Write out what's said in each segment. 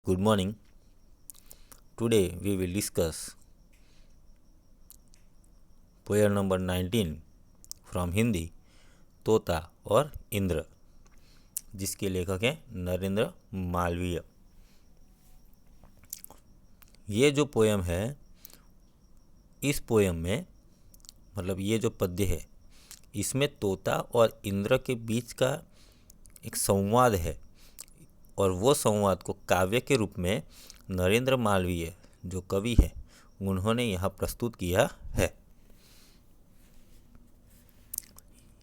Good morning. Today we will discuss poem number 19 from Hindi तोता और इंद्र, जिसके लेखक हैं नरेंद्र मालवीय। ये जो पोयम है, इस पोयम में मतलब ये जो पद्य है, इसमें तोता और इंद्र के बीच का एक संवाद है और वो संवाद को काव्य के रूप में नरेंद्र मालवीय जो कवि है उन्होंने यहाँ प्रस्तुत किया है।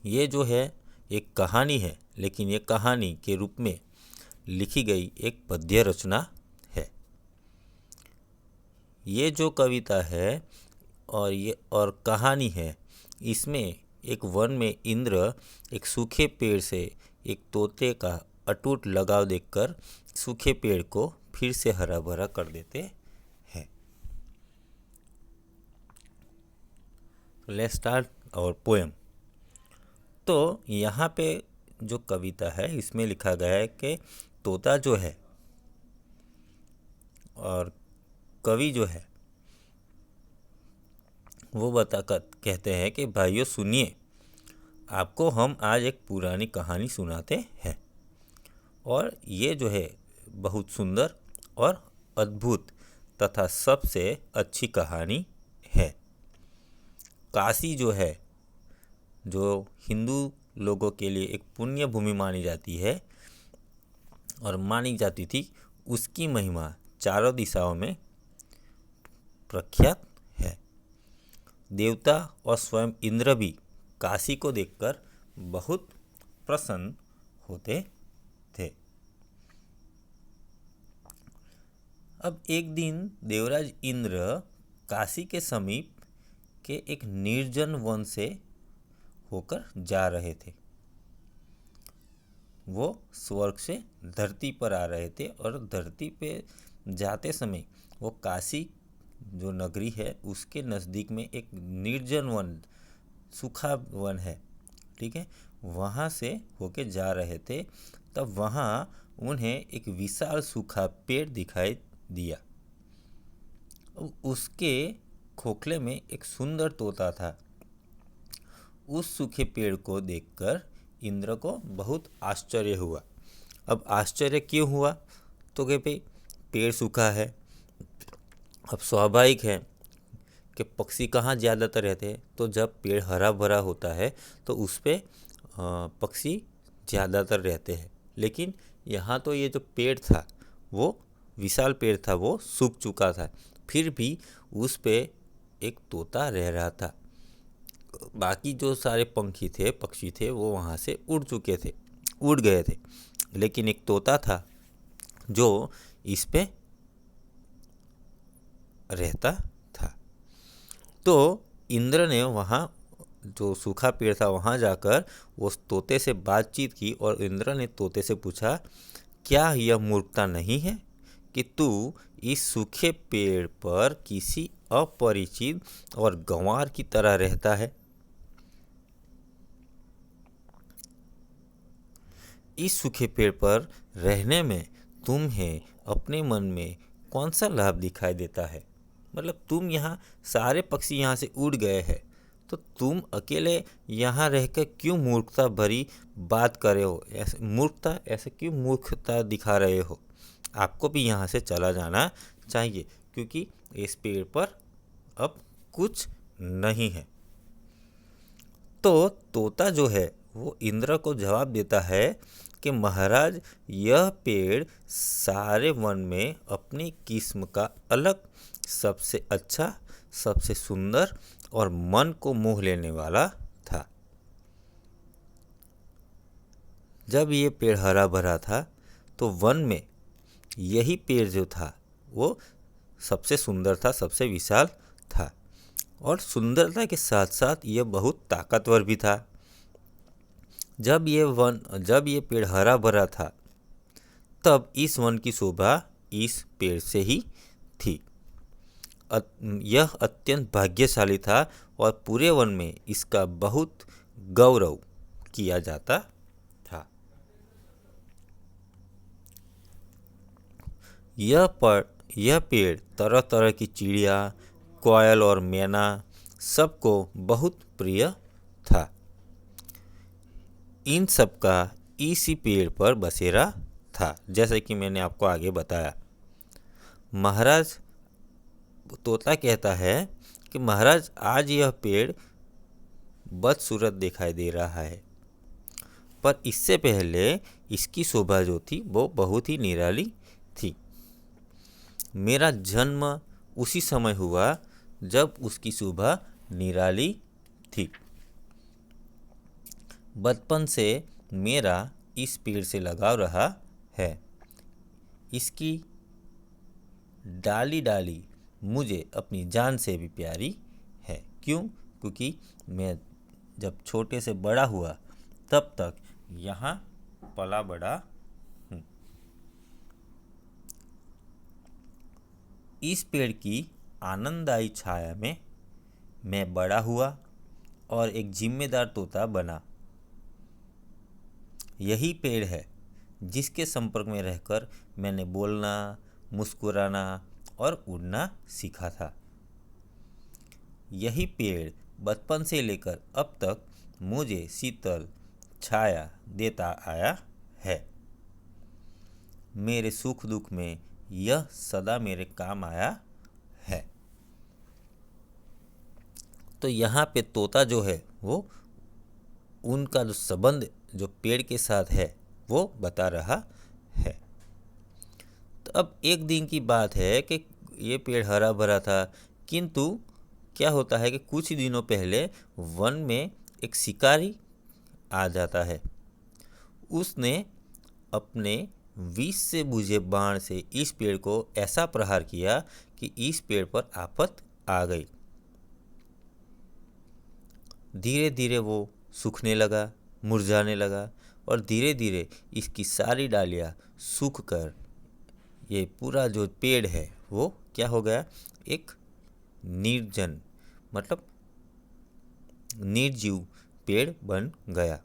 ये जो है एक कहानी है, लेकिन ये कहानी के रूप में लिखी गई एक पद्य रचना है। ये जो कविता है और कहानी है, इसमें एक वन में इंद्र एक सूखे पेड़ से एक तोते का अटूट लगाव देखकर सूखे पेड़ को फिर से हरा भरा कर देते हैं। Let's start our poem. तो यहाँ पे जो कविता है इसमें लिखा गया है कि तोता जो है और कवि जो है वो कहते हैं कि भाइयों सुनिए, आपको हम आज एक पुरानी कहानी सुनाते हैं और ये जो है बहुत सुंदर और अद्भुत तथा सबसे अच्छी कहानी है। काशी जो है, जो हिंदू लोगों के लिए एक पुण्य भूमि मानी जाती है और मानी जाती थी, उसकी महिमा चारों दिशाओं में प्रख्यात है। देवता और स्वयं इंद्र भी काशी को देखकर बहुत प्रसन्न होते थे। अब एक दिन देवराज इंद्र काशी के समीप के एक निर्जन वन से होकर जा रहे थे। वो स्वर्ग से धरती पर आ रहे थे और धरती पे जाते समय वो काशी जो नगरी है उसके नज़दीक में एक निर्जन वन, सूखा वन है, ठीक है, वहाँ से होके जा रहे थे। तब वहाँ उन्हें एक विशाल सूखा पेड़ दिखाई दिया। उसके खोखले में एक सुंदर तोता था। उस सूखे पेड़ को देखकर इंद्र को बहुत आश्चर्य हुआ। अब आश्चर्य क्यों हुआ? तो कि भाई पेड़ सूखा है, अब स्वाभाविक है कि पक्षी कहाँ ज़्यादातर रहते हैं, तो जब पेड़ हरा भरा होता है तो उस पर पक्षी ज़्यादातर रहते हैं। लेकिन यहाँ तो ये जो पेड़ था वो विशाल पेड़ था, वो सूख चुका था, फिर भी उस पे एक तोता रह रहा था। बाकी जो सारे पक्षी थे वो वहाँ से उड़ गए थे, लेकिन एक तोता था जो इस पे रहता था। तो इंद्र ने वहाँ जो सूखा पेड़ था वहाँ जाकर उस तोते से बातचीत की और इंद्र ने तोते से पूछा, क्या यह मूर्खता नहीं है कि तू इस सूखे पेड़ पर किसी अपरिचित और गंवार की तरह रहता है? इस सूखे पेड़ पर रहने में तुम्हें अपने मन में कौन सा लाभ दिखाई देता है? मतलब तुम यहाँ, सारे पक्षी यहाँ से उड़ गए हैं, तो तुम अकेले यहाँ रहकर क्यों मूर्खता भरी बात कर रहे हो? ऐसे क्यों मूर्खता दिखा रहे हो? आपको भी यहाँ से चला जाना चाहिए, क्योंकि इस पेड़ पर अब कुछ नहीं है। तो तोता जो है वो इंद्र को जवाब देता है कि महाराज, यह पेड़ सारे वन में अपनी किस्म का अलग, सबसे अच्छा, सबसे सुंदर और मन को मोह लेने वाला था। जब ये पेड़ हरा भरा था तो वन में यही पेड़ जो था वो सबसे सुंदर था, सबसे विशाल था और सुंदरता के साथ साथ यह बहुत ताकतवर भी था। जब ये पेड़ हरा भरा था तब इस वन की शोभा इस पेड़ से ही थी। यह अत्यंत भाग्यशाली था और पूरे वन में इसका बहुत गौरव किया जाता था। यह पेड़ तरह तरह की चिड़िया, कोयल और मैना सबको बहुत प्रिय था। इन सब का इसी पेड़ पर बसेरा था, जैसे कि मैंने आपको आगे बताया। महाराज तोता कहता है कि महाराज, आज यह पेड़ बदसूरत दिखाई दे रहा है, पर इससे पहले इसकी शोभा जो थी वो बहुत ही निराली थी। मेरा जन्म उसी समय हुआ जब उसकी शोभा निराली थी। बचपन से मेरा इस पेड़ से लगाव रहा है। इसकी डाली डाली मुझे अपनी जान से भी प्यारी है। क्यों? क्योंकि मैं जब छोटे से बड़ा हुआ तब तक यहाँ पला बड़ा हूँ। इस पेड़ की आनंददायी छाया में मैं बड़ा हुआ और एक जिम्मेदार तोता बना। यही पेड़ है जिसके संपर्क में रहकर मैंने बोलना, मुस्कुराना और उड़ना सीखा था। यही पेड़ बचपन से लेकर अब तक मुझे शीतल छाया देता आया है। मेरे सुख दुख में यह सदा मेरे काम आया है। तो यहाँ पे तोता जो है वो उनका जो संबंध जो पेड़ के साथ है वो बता रहा है। तो अब एक दिन की बात है कि ये पेड़ हरा भरा था, किंतु क्या होता है कि कुछ दिनों पहले वन में एक शिकारी आ जाता है। उसने अपने विष से बुझे बाण से इस पेड़ को ऐसा प्रहार किया कि इस पेड़ पर आफत आ गई। धीरे धीरे वो सूखने लगा, मुरझाने लगा और धीरे धीरे इसकी सारी डालियाँ सूख कर ये पूरा जो पेड़ है वो क्या हो गया, एक निर्जन मतलब निर्जीव पेड़ बन गया।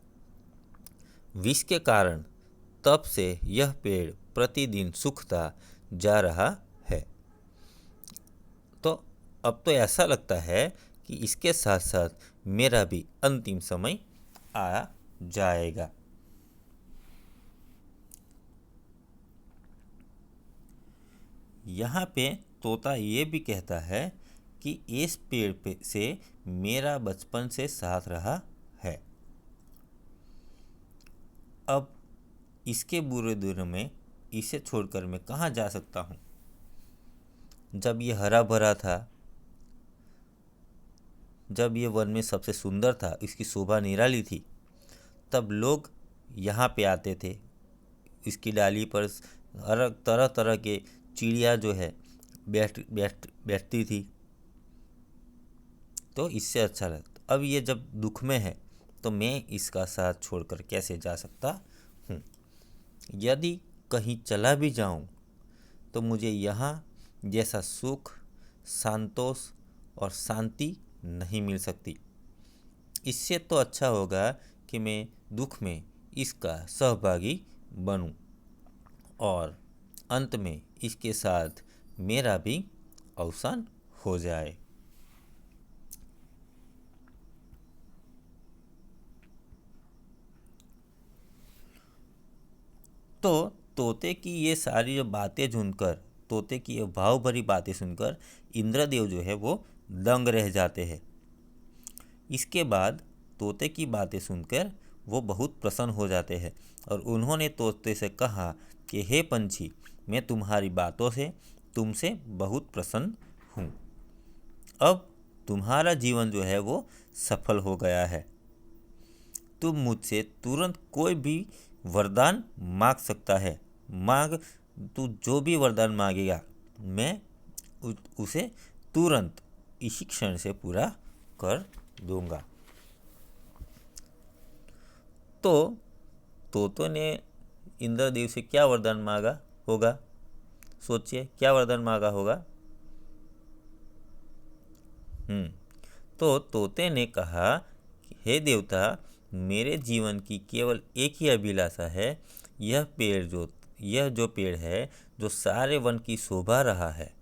विष के कारण तब से यह पेड़ प्रतिदिन सूखता जा रहा है। तो अब तो ऐसा लगता है कि इसके साथ साथ मेरा भी अंतिम समय आ जाएगा। यहाँ पे तोता ये भी कहता है कि इस पेड़ पे से मेरा बचपन से साथ रहा है। अब इसके बुरे दिनों में इसे छोड़कर मैं कहाँ जा सकता हूँ। जब ये हरा भरा था, जब ये वन में सबसे सुंदर था, इसकी शोभा निराली थी, तब लोग यहाँ पे आते थे। इसकी डाली पर तरह तरह के चिड़िया जो है बैठती थी, तो इससे अच्छा लगता। अब ये जब दुख में है तो मैं इसका साथ छोड़कर कैसे जा सकता हूँ। यदि कहीं चला भी जाऊँ तो मुझे यहाँ जैसा सुख, संतोष और शांति नहीं मिल सकती। इससे तो अच्छा होगा कि मैं दुख में इसका सहभागी बनूं और अंत में इसके साथ मेरा भी अवसान हो जाए। तो तोते की ये सारी जो बातें सुनकर, तोते की ये भाव भरी बातें सुनकर इंद्रदेव जो है वो दंग रह जाते हैं। इसके बाद तोते की बातें सुनकर वो बहुत प्रसन्न हो जाते हैं और उन्होंने तोते से कहा कि हे पंछी, मैं तुम्हारी बातों से तुमसे बहुत प्रसन्न हूँ। अब तुम्हारा जीवन जो है वो सफल हो गया है। तुम मुझसे तुरंत कोई भी वरदान मांग सकता है। मांग, तू जो भी वरदान मांगेगा मैं उसे तुरंत इसी क्षण से पूरा कर दूंगा। तो तोतों ने इंद्रदेव से क्या वरदान मांगा होगा? सोचिए, क्या वरदान मांगा होगा? तो तोते ने कहा, हे देवता, मेरे जीवन की केवल एक ही अभिलाषा है, यह जो पेड़ है जो सारे वन की शोभा रहा है,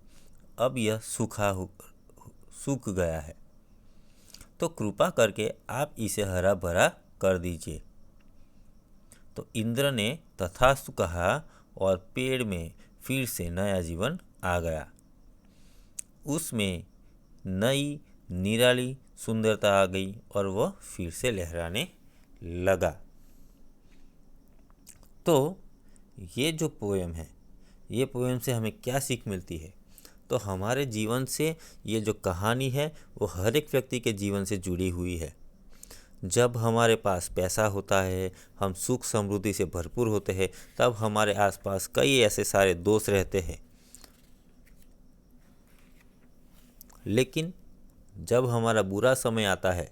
अब यह सूख गया है, तो कृपा करके आप इसे हरा भरा कर दीजिए। तो इंद्र ने तथास्तु कहा और पेड़ में फिर से नया जीवन आ गया। उसमें नई निराली सुंदरता आ गई और वह फिर से लहराने लगा। तो ये जो पोएम है, ये पोएम से हमें क्या सीख मिलती है? तो हमारे जीवन से ये जो कहानी है वो हर एक व्यक्ति के जीवन से जुड़ी हुई है। जब हमारे पास पैसा होता है, हम सुख समृद्धि से भरपूर होते हैं, तब हमारे आसपास कई ऐसे सारे दोस्त रहते हैं। लेकिन जब हमारा बुरा समय आता है,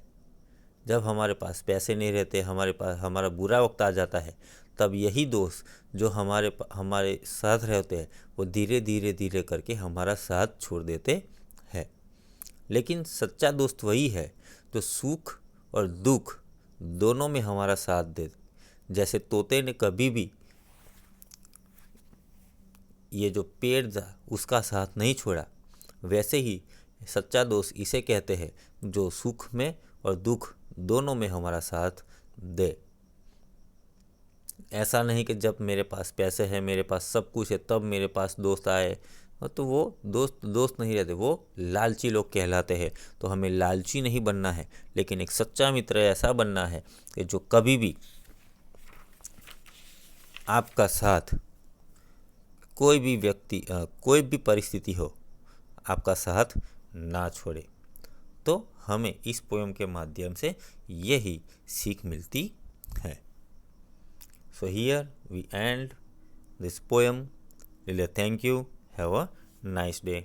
जब हमारे पास पैसे नहीं रहते, हमारा बुरा वक्त आ जाता है, तब यही दोस्त जो हमारे साथ रहते हैं वो धीरे धीरे धीरे करके हमारा साथ छोड़ देते हैं। लेकिन सच्चा दोस्त वही है जो सुख और दुख दोनों में हमारा साथ दे। जैसे तोते ने कभी भी ये जो पेड़ था उसका साथ नहीं छोड़ा, वैसे ही सच्चा दोस्त इसे कहते हैं जो सुख में और दुख दोनों में हमारा साथ दे। ऐसा नहीं कि जब मेरे पास पैसे हैं, मेरे पास सब कुछ है, तब मेरे पास दोस्त आए, तो वो दोस्त नहीं रहते, वो लालची लोग कहलाते हैं। तो हमें लालची नहीं बनना है, लेकिन एक सच्चा मित्र ऐसा बनना है कि जो कभी भी आपका साथ, कोई भी परिस्थिति हो, आपका साथ ना छोड़े। तो हमें इस पोएम के माध्यम से यही सीख मिलती है। So here we end this poem. Really thank you. Have a nice day.